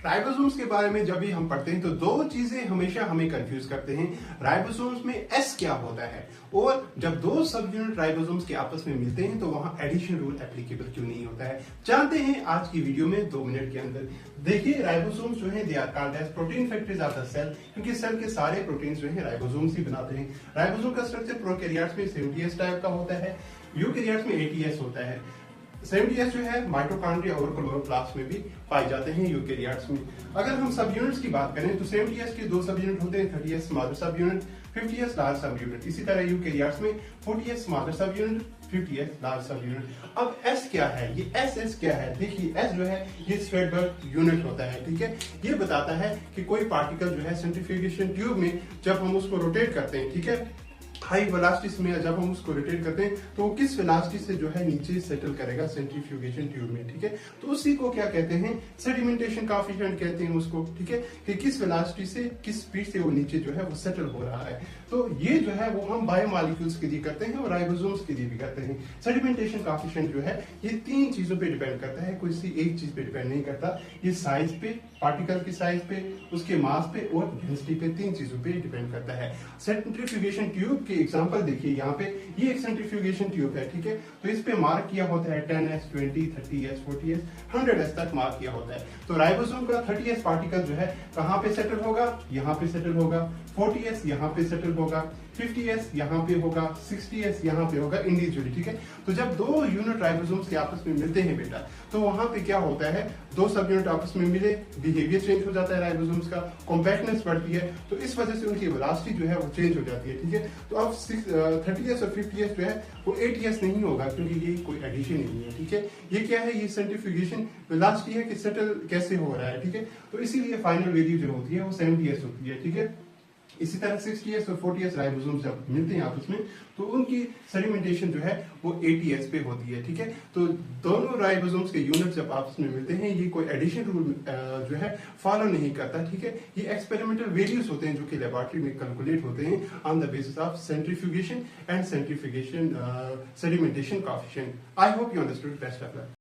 Ribosomes के बारे में जब भी हम पढ़ते हैं तो दो चीजें हमेशा हमें कंफ्यूज करते हैं। राइबोसोम्स में एस क्या होता है और जब दो सब यूनिट राइबोसोम्स के आपस में मिलते हैं तो वहां एडिशन रूल एप्लीकेबल क्यों नहीं होता है, जानते हैं आज की वीडियो में 2 मिनट के अंदर। देखिए राइबोसोम्स जो है they are called as protein factories of the cell, क्योंकि सेल के सारे प्रोटीन्स जो है राइबोसोम्स ही बनाते हैं। राइबोसोम का स्ट्रक्चर प्रोकैरियोट्स में 70S टाइप का होता है, यूकैरियोट्स में 80S होता है। 70S जो है माइटोकॉन्ड्रिया और क्लोरोप्लास्ट में भी पाए जाते हैं यूकैरियोट्स में। अगर हम सब यूनिट्स की बात करें तो 70S के 2 सब यूनिट होते हैं, 30S स्मॉलर सब यूनिट, 50S लार्ज सब यूनिट। इसी तरह यूकैरियोट्स में 40S स्मॉलर सब यूनिट, 50S लार्ज सब यूनिट। अब S क्या है, ये एस क्या है? देखिए S जो है ये स्वेडबर्ग यूनिट होता है, ठीक है। ये बताता है कि कोई पार्टिकल जो है सेंट्रीफ्यूगेशन ट्यूब में जब हम उसको रोटेट करते हैं, ठीक है, हाई वेलोसिटी में जब हम उसको रोटेट करते हैं तो वो किस वेलोसिटी से जो है नीचे सेटल करेगा सेंट्रीफ्यूगेशन ट्यूब में, ठीक है। तो उसी को क्या कहते हैं, सेडिमेंटेशन कोएफिशिएंट कहते हैं उसको, ठीक है, कि किस वेलोसिटी से किस स्पीड से वो नीचे जो है वो सेटल हो रहा है। तो ये जो है वो हम बायोमॉलिक्यूल्स के लिए करते हैं और राइबोसोम्स के लिए भी करते हैं। सेडिमेंटेशन कोएफिशिएंट जो है ये 3 चीजों पे डिपेंड करता है, कोई सी एक चीज पे डिपेंड नहीं करता। ये साइज पे, पार्टिकल की साइज पे, उसके मास पे और डेंसिटी पे, 3 चीजों पे डिपेंड करता है। सेंट्रीफ्यूगेशन ट्यूब के एग्जांपल देखिए, यहाँ पे ये एक सेंट्रीफ्यूगेशन ट्यूब है, ठीक है। तो इस पे मार्क किया होता है 10S, 20, 30S, 40S, 100S तक मार्क किया होता है। तो राइबोसोम का 30S पार्टिकल जो है कहाँ पे सेटल होगा, यहाँ पे सेटल होगा, 40S यहाँ पे सेटल होगा, 50S यहाँ पे होगा, 60S यहाँ पे होगा इंडिविजुअली, ठीक है। तो जब 2 यूनिट राइबोसोम्स के आपस में मिलते हैं बेटा, तो वहां पे क्या होता है, 2 सब यूनिट आपस में मिले, बिहेवियर चेंज हो जाता है राइबोसोम्स का, कॉम्पैक्टनेस बढ़ती है, तो इस वजह से उनकी वेलोसिटी जो है वो चेंज हो जाती है, ठीक है। तो अब 30S और 50S जो है वो 80S नहीं होगा, क्योंकि ये कोई एडिशन नहीं है, ठीक है। ये क्या है, ये सेंट्रीफ्यूगेशन वेलोसिटी है कि सेटल कैसे हो रहा है, ठीक है। तो इसीलिए फाइनल वैल्यू जो होती है वो 70S होती है, ठीक है। इसी तरह 60S और 40S राइबोसोम्स जब मिलते हैं आपस में तो उनकी सेडिमेंटेशन जो है वो 80S पे होती है, ठीक है। तो दोनों राइबोसोम्स के यूनिट जब आपस में मिलते हैं, ये कोई एडिशन रूल जो है फॉलो नहीं करता, ठीक है। ये एक्सपेरिमेंटल वैल्यूज होते हैं जो कि लेबोरेटरी में कैलकुलेट होते हैं on the basis of centrifugation and centrifugation sedimentation coefficient. I hope you understood. Best of luck.